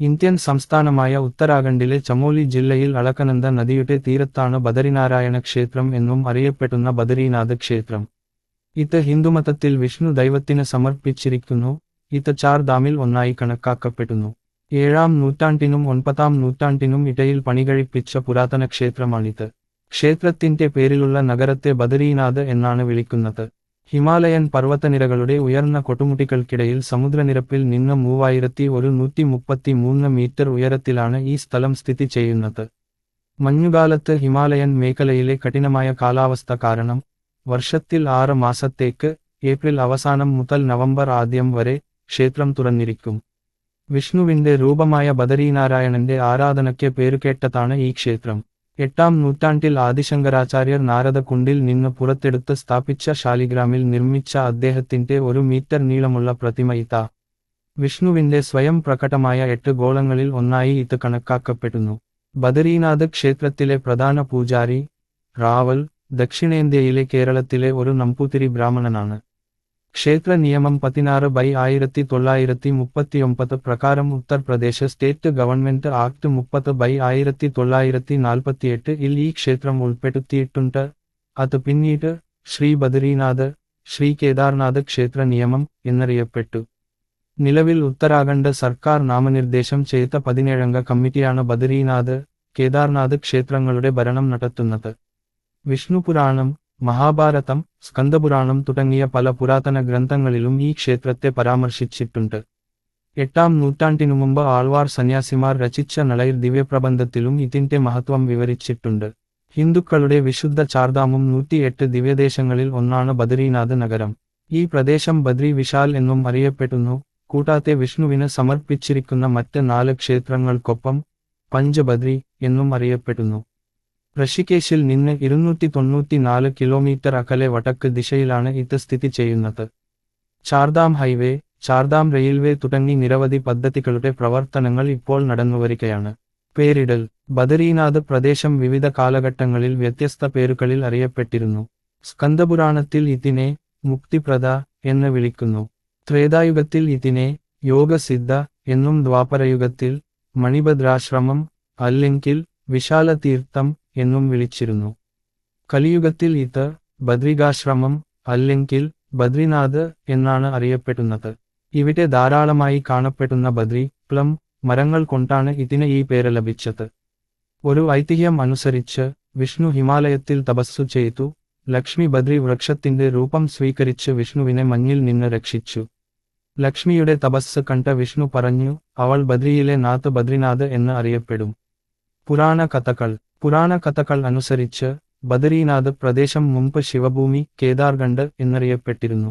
Indian സംസ്ഥാനമായ ഉത്തരാഖണ്ഡിലെ ചമോലി ജില്ലയിൽ അളകനന്ദ നദിയുടെ തീരത്താണ് ബദരിനാരായണ ക്ഷേത്രം എന്നും അറിയപ്പെടുന്ന ബദരീനാഥ് ക്ഷേത്രം. ഇത് ഹിന്ദുമതത്തിൽ വിഷ്ണു ദൈവത്തിന് സമർപ്പിച്ചിരിക്കുന്നു. ഇത് ചാർ ധാമിൽ ഒന്നായി കണക്കാക്കപ്പെടുന്നു. 7-ാം നൂറ്റാണ്ടിനും 9-ാം നൂറ്റാണ്ടിനും ഇടയിൽ പണികഴിപ്പിച്ച പുരാതന ക്ഷേത്രമാണിത്. ക്ഷേത്രത്തിന്റെ പേരിലുള്ള നഗരത്തെ ബദരീനാഥ് എന്നാണ് വിളിക്കുന്നത്. ഹിമാലയൻ പർവ്വതനിരകളുടെ ഉയർന്ന കൊടുമുടികൾക്കിടയിൽ സമുദ്രനിരപ്പിൽ നിന്ന് 3133 മീറ്റർ ഉയരത്തിലാണ് ഈ സ്ഥലം സ്ഥിതി ചെയ്യുന്നത്. മഞ്ഞുകാലത്ത് ഹിമാലയൻ മേഖലയിലെ കഠിനമായ കാലാവസ്ഥ കാരണം വർഷത്തിൽ 6 മാസത്തേക്ക് ഏപ്രിൽ അവസാനം മുതൽ നവംബർ ആദ്യം വരെ ക്ഷേത്രം തുറന്നിരിക്കും. വിഷ്ണുവിന്റെ രൂപമായ ബദരീനാരായണന്റെ ആരാധനയ്ക്ക് പേരുകേട്ടതാണ് ഈ ക്ഷേത്രം. 8-ാം നൂറ്റാണ്ടിൽ ആദിശങ്കരാചാര്യർ നാരദകുണ്ടിൽ നിന്ന് പുറത്തെടുത്ത് സ്ഥാപിച്ച ശാലിഗ്രാമിൽ നിർമ്മിച്ച അദ്ദേഹത്തിന്റെ 1 മീറ്റർ നീളമുള്ള പ്രതിമ ഇതാ. വിഷ്ണുവിന്റെ സ്വയം പ്രകടമായ 8 ഗോളങ്ങളിൽ ഒന്നായി ഇത് കണക്കാക്കപ്പെടുന്നു. ബദരീനാഥ് ക്ഷേത്രത്തിലെ പ്രധാന പൂജാരി റാവൽ ദക്ഷിണേന്ത്യയിലെ കേരളത്തിലെ ഒരു നമ്പൂതിരി ബ്രാഹ്മണനാണ്. ക്ഷേത്ര നിയമം 16/1939 പ്രകാരം ഉത്തർപ്രദേശ് സ്റ്റേറ്റ് ഗവൺമെന്റ് ആക്ട് 30/1948 ൽ ഈ ക്ഷേത്രം ഉൾപ്പെടുത്തിയിട്ടുണ്ട്. അത് പിന്നീട് ശ്രീ ബദരീനാഥ്, ശ്രീ കേദാർനാഥ് ക്ഷേത്ര നിയമം എന്നറിയപ്പെട്ടു. നിലവിൽ ഉത്തരാഖണ്ഡ് സർക്കാർ നാമനിർദ്ദേശം ചെയ്ത 17-അംഗ കമ്മിറ്റിയാണ് ബദരീനാഥ്, കേദാർനാഥ് ക്ഷേത്രങ്ങളുടെ ഭരണം നടത്തുന്നത്. വിഷ്ണുപുരാണം, മഹാഭാരതം, സ്കന്ദപുരാണം തുടങ്ങിയ പല പുരാതന ഗ്രന്ഥങ്ങളിലും ഈ ക്ഷേത്രത്തെ പരാമർശിച്ചിട്ടുണ്ട്. 8-ാം നൂറ്റാണ്ടിനു മുമ്പ് ആൾവാർ സന്യാസിമാർ രചിച്ച നളൈർ ദിവ്യപ്രബന്ധത്തിലും ഇതിന്റെ മഹത്വം വിവരിച്ചിട്ടുണ്ട്. ഹിന്ദുക്കളുടെ വിശുദ്ധ ചാർധാമും 108 ദിവ്യദേശങ്ങളിൽ ഒന്നാണ് ബദരീനാഥ് നഗരം. ഈ പ്രദേശം ബദ്രി വിശാൽ എന്നും അറിയപ്പെടുന്നു. കൂടാതെ വിഷ്ണുവിന് സമർപ്പിച്ചിരിക്കുന്ന മറ്റ് 4 ക്ഷേത്രങ്ങൾക്കൊപ്പം പഞ്ചബദ്രി എന്നും അറിയപ്പെടുന്നു. ഋഷികേശിൽ നിന്ന് 294 കിലോമീറ്റർ അകലെ വടക്ക് ദിശയിലാണ് ഇത് സ്ഥിതി ചെയ്യുന്നത്. ചാർധാം ഹൈവേ, ചാർധാം റെയിൽവേ തുടങ്ങി നിരവധി പദ്ധതികളുടെ പ്രവർത്തനങ്ങൾ ഇപ്പോൾ നടന്നുവരികയാണ്. പേരിടൽ: ബദരീനാഥ് പ്രദേശം വിവിധ കാലഘട്ടങ്ങളിൽ വ്യത്യസ്ത പേരുകളിൽ അറിയപ്പെട്ടിരുന്നു. സ്കന്ദപുരാണത്തിൽ ഇതിനെ മുക്തിപ്രദ എന്ന് വിളിക്കുന്നു. ത്രേതായുഗത്തിൽ ഇതിനെ യോഗസിദ്ധ എന്നും ദ്വാപരയുഗത്തിൽ മണിഭദ്രാശ്രമം അല്ലെങ്കിൽ വിശാല തീർത്ഥം എന്നും വിളിച്ചിരുന്നു. കലിയുഗത്തിൽ ഇത് ബദ്രികാശ്രമം അല്ലെങ്കിൽ ബദ്രിനാഥ് എന്നാണ് അറിയപ്പെടുന്നത്. ഇവിടെ ധാരാളമായി കാണപ്പെടുന്ന ബദ്രി, പ്ലം മരങ്ങൾ കൊണ്ടാണ് ഇതിന് ഈ പേര് ലഭിച്ചത്. ഒരു ഐതിഹ്യം അനുസരിച്ച് വിഷ്ണു ഹിമാലയത്തിൽ തപസ്സു ചെയ്തു. ലക്ഷ്മി ബദ്രി വൃക്ഷത്തിന്റെ രൂപം സ്വീകരിച്ച് വിഷ്ണുവിനെ മഞ്ഞിൽ നിന്ന് രക്ഷിച്ചു. ലക്ഷ്മിയുടെ തപസ്സ് കണ്ട വിഷ്ണു പറഞ്ഞു, അവൾ ബദ്രിയിലെ നാഥ് ബദ്രിനാഥ് എന്ന് അറിയപ്പെടും. പുരാണ കഥകൾ അനുസരിച്ച് ബദരീനാഥ് പ്രദേശം മുമ്പ് ശിവഭൂമി, കേദാർഗണ്ഡ് എന്നറിയപ്പെട്ടിരുന്നു.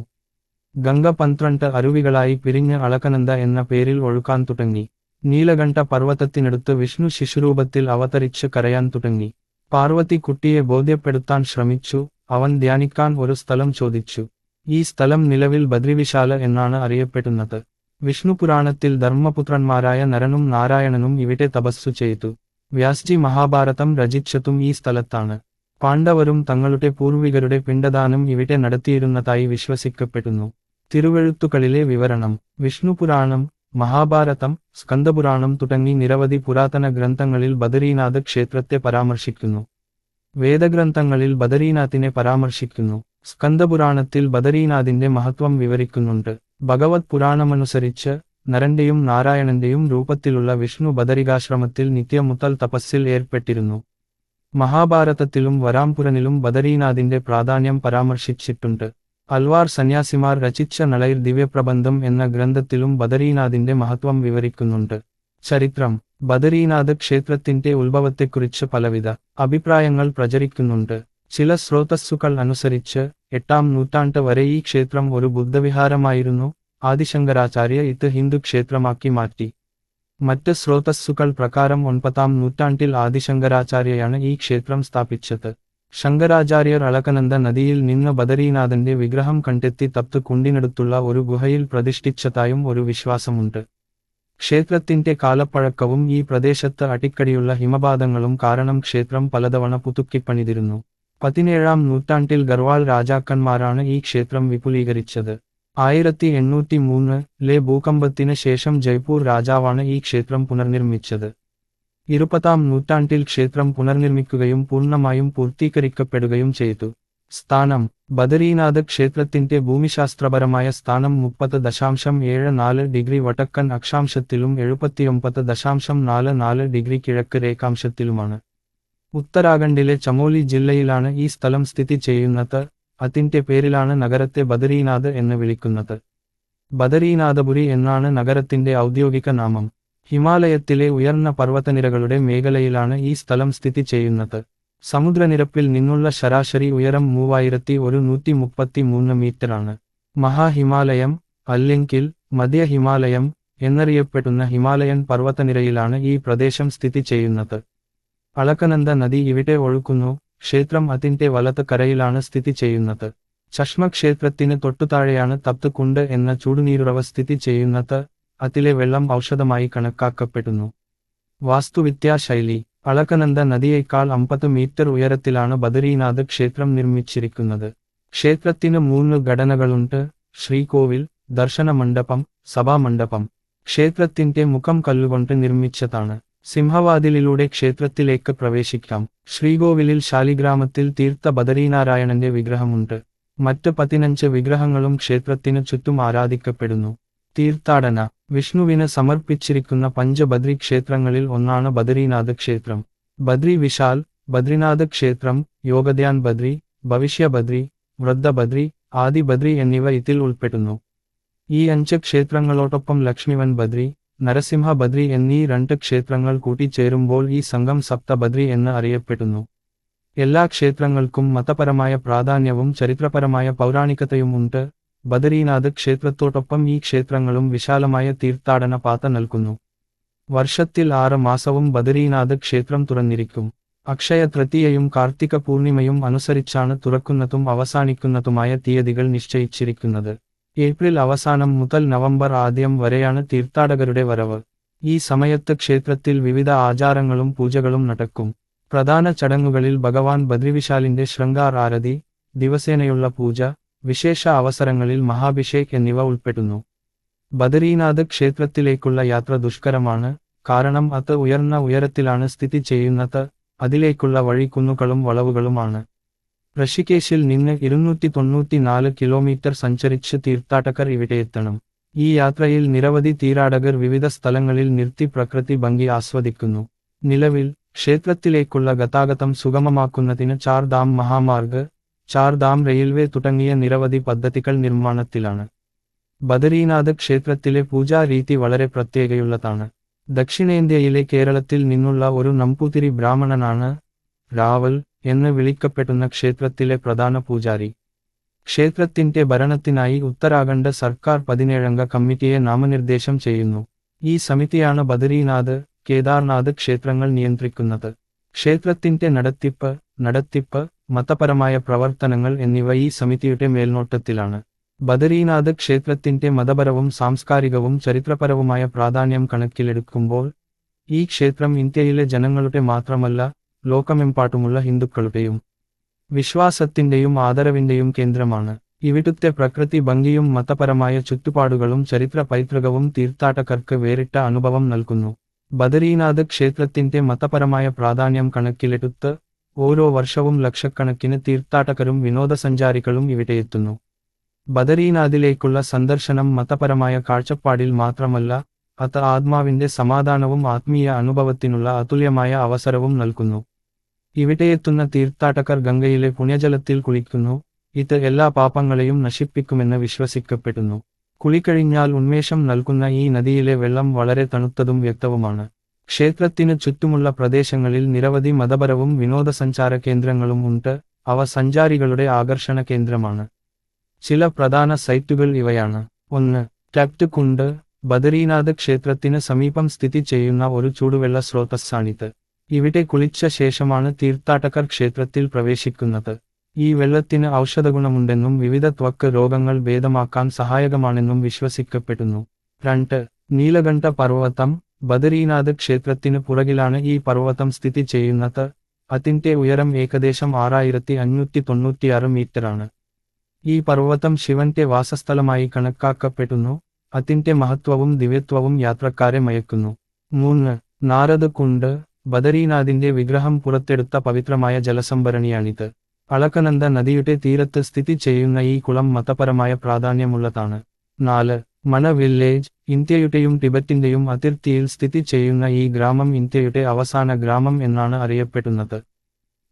ഗംഗ 12 അരുവികളായി പിരിഞ്ഞ് അളകനന്ദ എന്ന പേരിൽ ഒഴുകാൻ തുടങ്ങി. നീലകണ്ഠ പർവ്വതത്തിനടുത്ത് വിഷ്ണു ശിശുരൂപത്തിൽ അവതരിച്ച് കരയാൻ തുടങ്ങി. പാർവതി കുട്ടിയെ ബോധ്യപ്പെടുത്താൻ ശ്രമിച്ചു. അവൻ ധ്യാനിക്കാൻ ഒരു സ്ഥലം ചോദിച്ചു. ഈ സ്ഥലം നിലവിൽ ബദ്രിവിശാല എന്നാണ് അറിയപ്പെടുന്നത്. വിഷ്ണുപുരാണത്തിൽ ധർമ്മപുത്രന്മാരായ നരനും നാരായണനും ഇവിടെ തപസ്സു ചെയ്തു. വ്യാസ്ജി മഹാഭാരതം രചിച്ചതും ഈ സ്ഥലത്താണ്. പാണ്ഡവരും തങ്ങളുടെ പൂർവികരുടെ പിണ്ഡദാനം ഇവിടെ നടത്തിയിരുന്നതായി വിശ്വസിക്കപ്പെടുന്നു. തിരുവെഴുത്തുകളിലെ വിവരണം: വിഷ്ണുപുരാണം, മഹാഭാരതം, സ്കന്ദപുരാണം തുടങ്ങി നിരവധി പുരാതന ഗ്രന്ഥങ്ങളിൽ ബദരീനാഥ് ക്ഷേത്രത്തെ പരാമർശിക്കുന്നു. വേദഗ്രന്ഥങ്ങളിൽ ബദരീനാഥിനെ പരാമർശിക്കുന്നു. സ്കന്ദപുരാണത്തിൽ ബദരീനാഥിന്റെ മഹത്വം വിവരിക്കുന്നുണ്ട്. ഭഗവത് പുരാണമനുസരിച്ച് നരന്റെയും നാരായണന്റെയും രൂപത്തിലുള്ള വിഷ്ണു ബദരികാശ്രമത്തിൽ നിത്യമുതൽ തപസ്സിൽ ഏർപ്പെട്ടിരുന്നു. മഹാഭാരതത്തിലും വരാംപുരനിലും ബദരീനാഥിന്റെ പ്രാധാന്യം പരാമർശിച്ചിട്ടുണ്ട്. അൽവാർ സന്യാസിമാർ രചിച്ച നളൈർ ദിവ്യപ്രബന്ധം എന്ന ഗ്രന്ഥത്തിലും ബദരീനാഥിന്റെ മഹത്വം വിവരിക്കുന്നുണ്ട്. ചരിത്രം: ബദരീനാഥ് ക്ഷേത്രത്തിന്റെ ഉത്ഭവത്തെക്കുറിച്ച് പലവിധ അഭിപ്രായങ്ങൾ പ്രചരിക്കുന്നുണ്ട്. ചില സ്രോതസ്സുകൾ അനുസരിച്ച് 8-ാം നൂറ്റാണ്ട് വരെ ഈ ക്ഷേത്രം ഒരു ബുദ്ധവിഹാരമായിരുന്നു. ആദിശങ്കരാചാര്യ ഇത് ഹിന്ദു ക്ഷേത്രമാക്കി മാറ്റി. മറ്റ് സ്രോതസ്സുകൾ പ്രകാരം 9-ാം നൂറ്റാണ്ടിൽ ആദിശങ്കരാചാര്യയാണ് ഈ ക്ഷേത്രം സ്ഥാപിച്ചത്. ശങ്കരാചാര്യർ അളകനന്ദ നദിയിൽ നിന്ന് ബദരീനാഥന്റെ വിഗ്രഹം കണ്ടെത്തി തപ്ത് കുണ്ടിനടുത്തുള്ള ഒരു ഗുഹയിൽ പ്രതിഷ്ഠിച്ചതായും ഒരു വിശ്വാസമുണ്ട്. ക്ഷേത്രത്തിന്റെ കാലപ്പഴക്കവും ഈ പ്രദേശത്ത് അടിക്കടിയുള്ള ഹിമപാതങ്ങളും കാരണം ക്ഷേത്രം പലതവണ പുതുക്കിപ്പണിതിരുന്നു. 17-ാം നൂറ്റാണ്ടിൽ ഗർവാൾ രാജാക്കന്മാരാണ് ഈ ക്ഷേത്രം വിപുലീകരിച്ചത്. 1803-ലെ ഭൂകമ്പത്തിന് ശേഷം ജയ്പൂർ രാജാവാണ് ഈ ക്ഷേത്രം പുനർനിർമ്മിച്ചത്. 20-ാം നൂറ്റാണ്ടിൽ ക്ഷേത്രം പുനർനിർമ്മിക്കുകയും പൂർണ്ണമായും പൂർത്തീകരിക്കപ്പെടുകയും ചെയ്തു. സ്ഥാനം: ബദരീനാഥ് ക്ഷേത്രത്തിന്റെ ഭൂമിശാസ്ത്രപരമായ സ്ഥാനം 30.74 ഡിഗ്രി വടക്കൻ അക്ഷാംശത്തിലും 79.44 ഡിഗ്രി കിഴക്ക് രേഖാംശത്തിലുമാണ്. ഉത്തരാഖണ്ഡിലെ ചമോലി ജില്ലയിലാണ് ഈ സ്ഥലം സ്ഥിതി ചെയ്യുന്നത്. അതിന്റെ പേരിലാണ് നഗരത്തെ ബദരീനാഥ് എന്ന് വിളിക്കുന്നത്. ബദരീനാഥപുരി എന്നാണ് നഗരത്തിന്റെ ഔദ്യോഗിക നാമം. ഹിമാലയത്തിലെ ഉയർന്ന പർവ്വതനിരകളുടെ മേഖലയിലാണ് ഈ സ്ഥലം സ്ഥിതി ചെയ്യുന്നത്. സമുദ്രനിരപ്പിൽ നിന്നുള്ള ശരാശരി ഉയരം 3133 മീറ്ററാണ്. മഹാഹിമാലയം അല്ലെങ്കിൽ മധ്യ ഹിമാലയം എന്നറിയപ്പെടുന്ന ഹിമാലയൻ പർവ്വതനിരയിലാണ് ഈ പ്രദേശം സ്ഥിതി ചെയ്യുന്നത്. അളകനന്ദ നദി ഇവിടെ ഒഴുകുന്നു. ക്ഷേത്രം അതിന്റെ വലത് കരയിലാണ് സ്ഥിതി ചെയ്യുന്നത്. ചഷ്മ ക്ഷേത്രത്തിന് തൊട്ടുതാഴെയാണ് തപ്ത് കുണ്ട് എന്ന ചൂടുനീരുറവ സ്ഥിതി ചെയ്യുന്നത്. അതിലെ വെള്ളം ഔഷധമായി കണക്കാക്കപ്പെടുന്നു. വാസ്തുവിദ്യാ ശൈലി: അളകനന്ദ നദിയേക്കാൾ 50 മീറ്റർ ഉയരത്തിലാണ് ബദരീനാഥ് ക്ഷേത്രം നിർമ്മിച്ചിരിക്കുന്നത്. ക്ഷേത്രത്തിന് 3 ഘടനകളുണ്ട്: ശ്രീകോവിൽ, ദർശന മണ്ഡപം, സഭാമണ്ഡപം. ക്ഷേത്രത്തിന്റെ മുഖം കല്ലുകൊണ്ട് നിർമ്മിച്ചതാണ്. സിംഹവാതിലിലൂടെ ക്ഷേത്രത്തിലേക്ക് പ്രവേശിക്കാം. ശ്രീകോവിലിൽ ശാലിഗ്രാമത്തിൽ തീർത്ഥ ബദരീനാരായണന്റെ വിഗ്രഹമുണ്ട്. മറ്റ് 15 വിഗ്രഹങ്ങളും ക്ഷേത്രത്തിനു ചുറ്റും ആരാധിക്കപ്പെടുന്നു. തീർത്ഥാടന: വിഷ്ണുവിന് സമർപ്പിച്ചിരിക്കുന്ന പഞ്ചബദ്രി ക്ഷേത്രങ്ങളിൽ ഒന്നാണ് ബദരീനാഥ് ക്ഷേത്രം. ബദ്രി വിശാൽ, ബദ്രിനാഥ് ക്ഷേത്രം, യോഗധ്യാൻ ബദ്രി, ഭവിഷ്യ ബദ്രി, വൃദ്ധ ബദ്രി, ആദി ബദ്രി എന്നിവ ഇതിൽ ഉൾപ്പെടുന്നു. ഈ 5 ക്ഷേത്രങ്ങളോടൊപ്പം ലക്ഷ്മിവൻ ബദ്രി, നരസിംഹ ബദ്രി എന്നീ 2 ക്ഷേത്രങ്ങൾ കൂട്ടിച്ചേരുമ്പോൾ ഈ സംഘം സപ്ത ബദ്രി എന്ന് അറിയപ്പെടുന്നു. എല്ലാ ക്ഷേത്രങ്ങൾക്കും മതപരമായ പ്രാധാന്യവും ചരിത്രപരമായ പൗരാണികതയും ഉണ്ട്. ബദരീനാഥ് ക്ഷേത്രത്തോടൊപ്പം ഈ ക്ഷേത്രങ്ങളും വിശാലമായ തീർത്ഥാടന പാത നൽകുന്നു. വർഷത്തിൽ 6 മാസവും ബദരീനാഥ് ക്ഷേത്രം തുറന്നിരിക്കും. അക്ഷയ തൃതീയയും കാർത്തിക പൂർണിമയും അനുസരിച്ചാണ് തുറക്കുന്നതും അവസാനിക്കുന്നതുമായ തീയതികൾ നിശ്ചയിച്ചിരിക്കുന്നത്. ഏപ്രിൽ അവസാനം മുതൽ നവംബർ ആദ്യം വരെയാണ് തീർത്ഥാടകരുടെ വരവ്. ഈ സമയത്ത് ക്ഷേത്രത്തിൽ വിവിധ ആചാരങ്ങളും പൂജകളും നടക്കും. പ്രധാന ചടങ്ങുകളിൽ ഭഗവാൻ ബദ്രിവിശാലിന്റെ ശൃംഗാർ ആരതി, ദിവസേനയുള്ള പൂജ, വിശേഷ അവസരങ്ങളിൽ മഹാഭിഷേക് എന്നിവ ഉൾപ്പെടുന്നു. ബദരീനാഥ് ക്ഷേത്രത്തിലേക്കുള്ള യാത്ര ദുഷ്കരമാണ്. കാരണം അത് ഉയർന്ന ഉയരത്തിലാണ് സ്ഥിതി ചെയ്യുന്നത്. അതിലേക്കുള്ള വഴി കുന്നുകളും വളവുകളുമാണ്. ഋഷികേശിൽ നിന്ന് 294 കിലോമീറ്റർ സഞ്ചരിച്ച് തീർത്ഥാടകർ ഇവിടെയെത്തണം. ഈ യാത്രയിൽ നിരവധി തീർത്ഥാടകർ വിവിധ സ്ഥലങ്ങളിൽ നിർത്തി പ്രകൃതി ഭംഗി ആസ്വദിക്കുന്നു. നിലവിൽ ക്ഷേത്രത്തിലേക്കുള്ള ഗതാഗതം സുഗമമാക്കുന്നതിന് ചാർധാം മഹാമാർഗ്, ചാർധാം റെയിൽവേ തുടങ്ങിയ നിരവധി പദ്ധതികൾ നിർമ്മാണത്തിലാണ്. ബദരീനാഥ് ക്ഷേത്രത്തിലെ പൂജാരീതി വളരെ പ്രത്യേകതയുള്ളതാണ്. ദക്ഷിണേന്ത്യയിലെ കേരളത്തിൽ നിന്നുള്ള ഒരു നമ്പൂതിരി ബ്രാഹ്മണനാണ് രാവൽ എന്ന് വിളിക്കപ്പെടുന്ന ക്ഷേത്രത്തിലെ പ്രധാന പൂജാരി. ക്ഷേത്രത്തിന്റെ ഭരണത്തിനായി ഉത്തരാഖണ്ഡ് സർക്കാർ 17-അംഗ കമ്മിറ്റിയെ നാമനിർദ്ദേശം ചെയ്യുന്നു. ഈ സമിതിയാണ് ബദരീനാഥ്, കേദാർനാഥ് ക്ഷേത്രങ്ങൾ നിയന്ത്രിക്കുന്നത്. ക്ഷേത്രത്തിന്റെ നടത്തിപ്പ്, മതപരമായ പ്രവർത്തനങ്ങൾ എന്നിവ ഈ സമിതിയുടെ മേൽനോട്ടത്തിലാണ്. ബദരീനാഥ് ക്ഷേത്രത്തിന്റെ മതപരവും സാംസ്കാരികവും ചരിത്രപരവുമായ പ്രാധാന്യം കണക്കിലെടുക്കുമ്പോൾ ഈ ക്ഷേത്രം ഇന്ത്യയിലെ ജനങ്ങളുടെ മാത്രമല്ല, ലോകമെമ്പാടുമുള്ള ഹിന്ദുക്കളുടെയും വിശ്വാസത്തിന്റെയും ആദരവിന്റെയും കേന്ദ്രമാണ്. ഇവിടുത്തെ പ്രകൃതി ഭംഗിയും മതപരമായ ചുറ്റുപാടുകളും ചരിത്ര പൈതൃകവും തീർത്ഥാടകർക്ക് വേറിട്ട അനുഭവം നൽകുന്നു. ബദരീനാഥ് ക്ഷേത്രത്തിന്റെ മതപരമായ പ്രാധാന്യം കണക്കിലെടുത്ത് ഓരോ വർഷവും ലക്ഷക്കണക്കിന് തീർത്ഥാടകരും വിനോദസഞ്ചാരികളും ഇവിടെയെത്തുന്നു. ബദരീനാഥിലേക്കുള്ള സന്ദർശനം മതപരമായ കാഴ്ചപ്പാടിൽ മാത്രമല്ല, അത് ആത്മാവിന്റെ സമാധാനവും ആത്മീയ അനുഭവത്തിനുള്ള അതുല്യമായ അവസരവും നൽകുന്നു. ഇവിടെയെത്തുന്ന തീർത്ഥാടകർ ഗംഗയിലെ പുണ്യജലത്തിൽ കുളിക്കുന്നു. ഇത് എല്ലാ പാപങ്ങളെയും നശിപ്പിക്കുമെന്ന് വിശ്വസിക്കപ്പെടുന്നു. കുളിക്കഴിഞ്ഞാൽ ഉന്മേഷം നൽകുന്ന ഈ നദിയിലെ വെള്ളം വളരെ തണുത്തതും വ്യക്തവുമാണ്. ക്ഷേത്രത്തിനു ചുറ്റുമുള്ള പ്രദേശങ്ങളിൽ നിരവധി മതപരവും വിനോദസഞ്ചാര കേന്ദ്രങ്ങളും ഉണ്ട്. അവ സഞ്ചാരികളുടെ ആകർഷണ കേന്ദ്രമാണ്. ചില പ്രധാന സൈറ്റുകൾ ഇവയാണ്. 1. തപ്ത് കുണ്ട്. ബദരീനാഥ് ക്ഷേത്രത്തിന് സമീപം സ്ഥിതി ചെയ്യുന്ന ഒരു ചൂടുവെള്ള സ്രോതസ്സാണിത്. ഇവിടെ കുളിച്ച ശേഷമാണ് തീർത്ഥാടകർ ക്ഷേത്രത്തിൽ പ്രവേശിക്കുന്നത്. ഈ വെള്ളത്തിന് ഔഷധഗുണമുണ്ടെന്നും വിവിധ ത്വക്ക് രോഗങ്ങൾ ഭേദമാക്കാൻ സഹായകമാണെന്നും വിശ്വസിക്കപ്പെടുന്നു. 2. നീലകണ്ഠ പർവ്വതം. ബദരീനാഥ് ക്ഷേത്രത്തിന് പുറകിലാണ് ഈ പർവ്വതം സ്ഥിതി ചെയ്യുന്നത്. അതിന്റെ ഉയരം ഏകദേശം 6596 മീറ്ററാണ്. ഈ പർവ്വതം ശിവന്റെ വാസസ്ഥലമായി കണക്കാക്കപ്പെടുന്നു, അതിന്റെ മഹത്വവും ദിവ്യത്വവും യാത്രക്കാരെ മയക്കുന്നു. 3. നാരദ് കുണ്ട്. ബദരീനാഥിന്റെ വിഗ്രഹം പുറത്തെടുത്ത പവിത്രമായ ജലസംഭരണിയാണിത്. അളകനന്ദ നദിയുടെ തീരത്ത് സ്ഥിതി ചെയ്യുന്ന ഈ കുളം മതപരമായ പ്രാധാന്യമുള്ളതാണ്. 4. മണ വില്ലേജ്. ഇന്ത്യയുടെയും ടിബറ്റിന്റെയും അതിർത്തിയിൽ സ്ഥിതി ചെയ്യുന്ന ഈ ഗ്രാമം ഇന്ത്യയുടെ അവസാന ഗ്രാമം എന്നാണ് അറിയപ്പെടുന്നത്.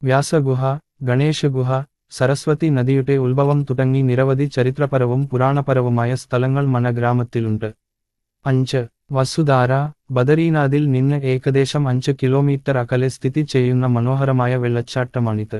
വ്യാസഗുഹ, ഗണേശഗുഹ, സരസ്വതി നദിയുടെ ഉത്ഭവം തുടങ്ങി നിരവധി ചരിത്രപരവും പുരാണപരവുമായ സ്ഥലങ്ങൾ മണ ഗ്രാമത്തിലുണ്ട്. 5. വസുധാര. ബദരീനാഥിൽ നിന്ന് ഏകദേശം 5 കിലോമീറ്റർ അകലെ സ്ഥിതി ചെയ്യുന്ന മനോഹരമായ വെള്ളച്ചാട്ടമാണിത്.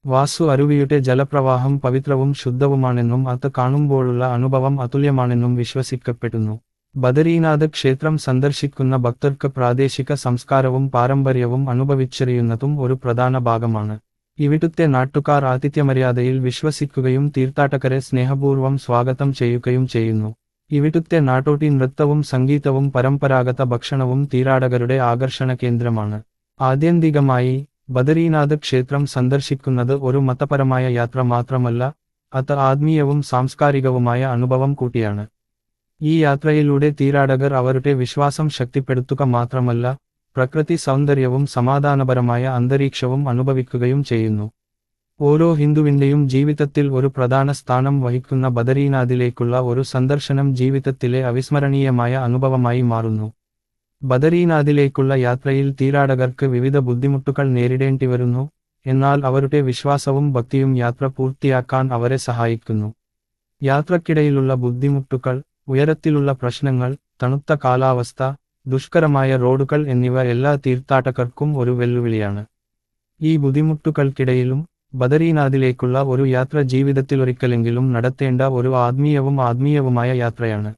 വാസു അരുവിയുടെ ജലപ്രവാഹം പവിത്രവും ശുദ്ധവുമാണെന്നും അത് കാണുമ്പോഴുള്ള അനുഭവം അതുല്യമാണെന്നും വിശ്വസിക്കപ്പെടുന്നു. ബദരീനാഥ് ക്ഷേത്രം സന്ദർശിക്കുന്ന ഭക്തർക്ക് പ്രാദേശിക സംസ്കാരവും പാരമ്പര്യവും അനുഭവിച്ചറിയുന്നതും ഒരു പ്രധാന ഭാഗമാണ്. ഇവിടുത്തെ നാട്ടുകാർ ആതിഥ്യമര്യാദയിൽ വിശ്വസിക്കുകയും തീർത്ഥാടകരെ സ്നേഹപൂർവ്വം സ്വാഗതം ചെയ്യുകയും ചെയ്യുന്നു. ഇവിടുത്തെ നാടോടി നൃത്തവും സംഗീതവും പരമ്പരാഗത ഭക്ഷണവും തീർത്ഥാടകരുടെ ആകർഷണ കേന്ദ്രമാണ്. ആത്യന്തികമായി, ബദരീനാഥ് ക്ഷേത്രം സന്ദർശിക്കുന്നത് ഒരു മതപരമായ യാത്ര മാത്രമല്ല, അത് ആത്മീയവും സാംസ്കാരികവുമായ അനുഭവം കൂടിയാണ്. ഈ യാത്രയിലൂടെ തീർത്ഥാടകർ അവരുടെ വിശ്വാസം ശക്തിപ്പെടുത്തുക മാത്രമല്ല, പ്രകൃതി സൗന്ദര്യവും സമാധാനപരമായ അന്തരീക്ഷവും അനുഭവിക്കുകയും ചെയ്യുന്നു. ഓരോ ഹിന്ദുവിന്റെയും ജീവിതത്തിൽ ഒരു പ്രധാന സ്ഥാനം വഹിക്കുന്ന ബദരീനാഥിലേക്കുള്ള ഒരു സന്ദർശനം ജീവിതത്തിലെ അവിസ്മരണീയമായ അനുഭവമായി മാറുന്നു. ബദരീനാഥിലേക്കുള്ള യാത്രയിൽ തീർത്ഥാടകർക്ക് വിവിധ ബുദ്ധിമുട്ടുകൾ നേരിടേണ്ടി വരുന്നു, എന്നാൽ അവരുടെ വിശ്വാസവും ഭക്തിയും യാത്ര പൂർത്തിയാക്കാൻ അവരെ സഹായിക്കുന്നു. യാത്രക്കിടയിലുള്ള ബുദ്ധിമുട്ടുകൾ, ഉയരത്തിലുള്ള പ്രശ്നങ്ങൾ, തണുത്ത കാലാവസ്ഥ, ദുഷ്കരമായ റോഡുകൾ എന്നിവ എല്ലാ തീർത്ഥാടകർക്കും ഒരു വെല്ലുവിളിയാണ്. ഈ ബുദ്ധിമുട്ടുകൾക്കിടയിലും ബദരീനാഥിലേക്കുള്ള ഒരു യാത്ര ജീവിതത്തിലൊരിക്കലെങ്കിലും നടത്തേണ്ട ഒരു ആത്മീയവുമായ യാത്രയാണ്.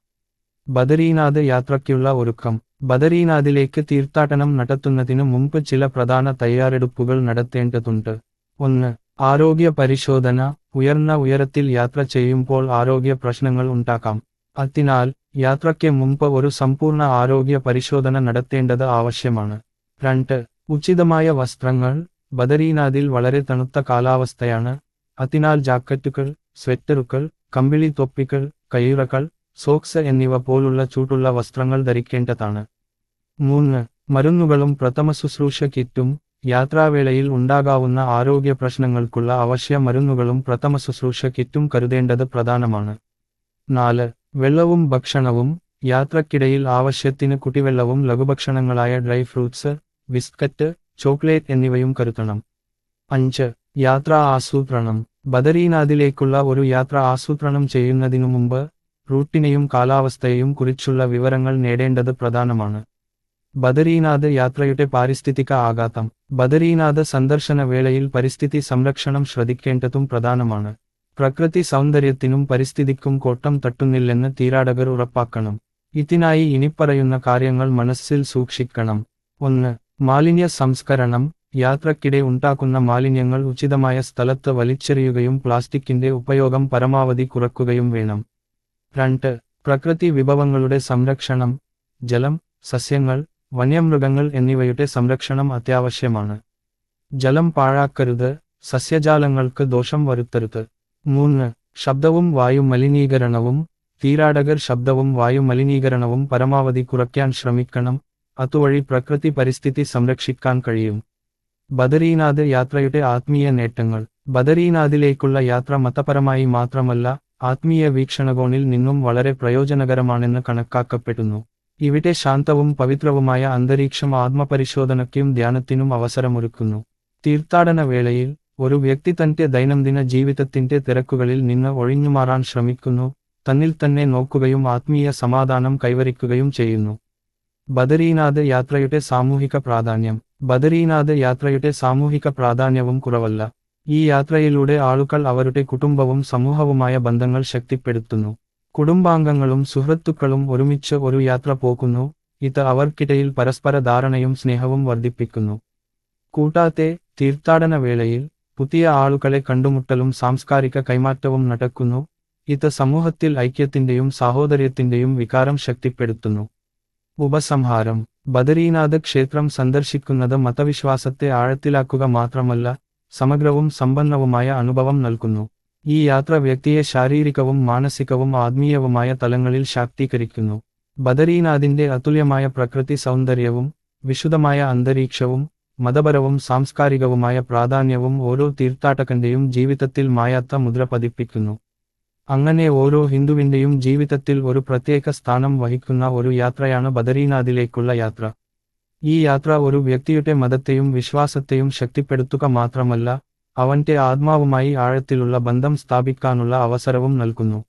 ബദരീനാഥ് യാത്രയ്ക്കുള്ള ഒരുക്കം. ബദരീനാഥിലേക്ക് തീർത്ഥാടനം നടത്തുന്നതിനു മുമ്പ് ചില പ്രധാന തയ്യാറെടുപ്പുകൾ നടത്തേണ്ടതുണ്ട്. 1. ആരോഗ്യ പരിശോധന. ഉയർന്ന ഉയരത്തിൽ യാത്ര ചെയ്യുമ്പോൾ ആരോഗ്യ പ്രശ്നങ്ങൾ ഉണ്ടാക്കാം. അതിനാൽ യാത്രയ്ക്ക് മുമ്പ് ഒരു സമ്പൂർണ്ണ ആരോഗ്യ പരിശോധന നടത്തേണ്ടത് ആവശ്യമാണ്. 2. ഉചിതമായ വസ്ത്രങ്ങൾ. ബദരീനാഥിൽ വളരെ തണുത്ത കാലാവസ്ഥയാണ്, അതിനാൽ ജാക്കറ്റുകൾ, സ്വെറ്ററുകൾ, കമ്പിളി തൊപ്പികൾ, കയ്യുറകൾ, സോക്സ് എന്നിവ പോലുള്ള ചൂടുള്ള വസ്ത്രങ്ങൾ ധരിക്കേണ്ടതാണ്. 3. മരുന്നുകളും പ്രഥമശുശ്രൂഷ കിറ്റും. യാത്രാവേളയിൽ ഉണ്ടാകാവുന്ന ആരോഗ്യ പ്രശ്നങ്ങൾക്കുള്ള അവശ്യ മരുന്നുകളും പ്രഥമശുശ്രൂഷ കിറ്റും കരുതേണ്ടത് പ്രധാനമാണ്. 4. വെള്ളവും ഭക്ഷണവും. യാത്രക്കിടയിൽ ആവശ്യത്തിന് കുടിവെള്ളവും ലഘുഭക്ഷണങ്ങളായ ഡ്രൈ ഫ്രൂട്ട്സ്, ബിസ്ക്കറ്റ്, ചോക്ലേറ്റ് എന്നിവയും കരുതണം. 5. യാത്രാ ആസൂത്രണം. ബദരീനാഥിലേക്കുള്ള ഒരു യാത്ര ആസൂത്രണം ചെയ്യുന്നതിനു മുമ്പ് റൂട്ടിനെയും കാലാവസ്ഥയെയും കുറിച്ചുള്ള വിവരങ്ങൾ നേടേണ്ടത് പ്രധാനമാണ്. ബദരീനാഥ് യാത്രയുടെ പാരിസ്ഥിതിക ആഘാതം. ബദരീനാഥ് സന്ദർശന വേളയിൽ പരിസ്ഥിതി സംരക്ഷണം ശ്രദ്ധിക്കേണ്ടതും പ്രധാനമാണ്. പ്രകൃതി സൗന്ദര്യത്തിനും പരിസ്ഥിതിക്കും കോട്ടം തട്ടുന്നില്ലെന്ന് തീർത്ഥാടകർ ഉറപ്പാക്കണം. ഇതിനായി ഇനിപ്പറയുന്ന കാര്യങ്ങൾ മനസ്സിൽ സൂക്ഷിക്കണം. 1. മാലിന്യ സംസ്കരണം. യാത്രക്കിടെ ഉണ്ടാക്കുന്ന മാലിന്യങ്ങൾ ഉചിതമായ സ്ഥലത്ത് വലിച്ചെറിയുകയും പ്ലാസ്റ്റിക്കിന്റെ ഉപയോഗം പരമാവധി കുറയ്ക്കുകയും വേണം. 2. പ്രകൃതി വിഭവങ്ങളുടെ സംരക്ഷണം. ജലം, സസ്യങ്ങൾ, വന്യമൃഗങ്ങൾ എന്നിവയുടെ സംരക്ഷണം അത്യാവശ്യമാണ്. ജലം പാഴാക്കരുത്, സസ്യജാലങ്ങൾക്ക് ദോഷം വരുത്തരുത്. 3. ശബ്ദവും വായു മലിനീകരണവും. തീർത്ഥാടകർ ശബ്ദവും വായു മലിനീകരണവും പരമാവധി കുറയ്ക്കാൻ ശ്രമിക്കണം, അതുവഴി പ്രകൃതി പരിസ്ഥിതി സംരക്ഷിക്കാൻ കഴിയും. ബദരീനാഥ് യാത്രയുടെ ആത്മീയ നേട്ടങ്ങൾ. ബദരീനാഥിലേക്കുള്ള യാത്ര മതപരമായി മാത്രമല്ല, ആത്മീയ വീക്ഷണകോണിൽ നിന്നും വളരെ പ്രയോജനകരമാണെന്ന് കണക്കാക്കപ്പെടുന്നു. ഇവിടെ ശാന്തവും പവിത്രവുമായ അന്തരീക്ഷം ആത്മപരിശോധനയ്ക്കും ധ്യാനത്തിനും അവസരമൊരുക്കുന്നു. തീർത്ഥാടന വേളയിൽ ഒരു വ്യക്തി തന്റെ ദൈനംദിന ജീവിതത്തിന്റെ തിരക്കുകളിൽ നിന്ന് ഒഴിഞ്ഞുമാറാൻ ശ്രമിക്കുന്നു, തന്നിൽ തന്നെ നോക്കുകയും ആത്മീയ സമാധാനം കൈവരിക്കുകയും ചെയ്യുന്നു. ബദരീനാഥ് യാത്രയുടെ സാമൂഹിക പ്രാധാന്യം. ബദരീനാഥ് യാത്രയുടെ സാമൂഹിക പ്രാധാന്യവും കുറവല്ല. ഈ യാത്രയിലൂടെ ആളുകൾ അവരുടെ കുടുംബവും സമൂഹവുമായ ബന്ധങ്ങൾ ശക്തിപ്പെടുത്തുന്നു. കുടുംബാംഗങ്ങളും സുഹൃത്തുക്കളും ഒരുമിച്ച് ഒരു യാത്ര പോകുന്നു, ഇത് അവർക്കിടയിൽ പരസ്പര ധാരണയും സ്നേഹവും വർദ്ധിപ്പിക്കുന്നു. കൂടാതെ തീർത്ഥാടന വേളയിൽ പുതിയ ആളുകളെ കണ്ടുമുട്ടലും സാംസ്കാരിക കൈമാറ്റവും നടക്കുന്നു, ഇത് സമൂഹത്തിൽ ഐക്യത്തിന്റെയും സാഹോദര്യത്തിന്റെയും വികാരം ശക്തിപ്പെടുത്തുന്നു. ഉപസംഹാരം. ബദരീനാഥ് ക്ഷേത്രം സന്ദർശിക്കുന്നത് മതവിശ്വാസത്തെ ആഴത്തിലാക്കുക മാത്രമല്ല, സമഗ്രവും സമ്പന്നവുമായ അനുഭവം നൽകുന്നു. ഈ യാത്ര വ്യക്തിയെ ശാരീരികവും മാനസികവും ആത്മീയവുമായ തലങ്ങളിൽ ശാക്തീകരിക്കുന്നു. ബദരീനാഥിന്റെ അതുല്യമായ പ്രകൃതി സൗന്ദര്യവും വിശുദ്ധമായ അന്തരീക്ഷവും മതപരവും സാംസ്കാരികവുമായ പ്രാധാന്യവും ഓരോ തീർത്ഥാടകന്റെയും ജീവിതത്തിൽ മായാത്ത മുദ്ര പതിപ്പിക്കുന്നു. അങ്ങനെ ഓരോ ഹിന്ദുവിന്റെയും ജീവിതത്തിൽ ഒരു പ്രത്യേക സ്ഥാനം വഹിക്കുന്ന ഒരു യാത്രയാണ് ബദരീനാഥിലേക്കുള്ള യാത്ര. ഈ യാത്ര ഒരു വ്യക്തിയുടെ മതത്തെയും വിശ്വാസത്തെയും ശക്തിപ്പെടുത്തുക മാത്രമല്ല, അവന്റെ ആത്മാവുമായി ആഴത്തിലുള്ള ബന്ധം സ്ഥാപിക്കാനുള്ള അവസരവും നൽകുന്നു.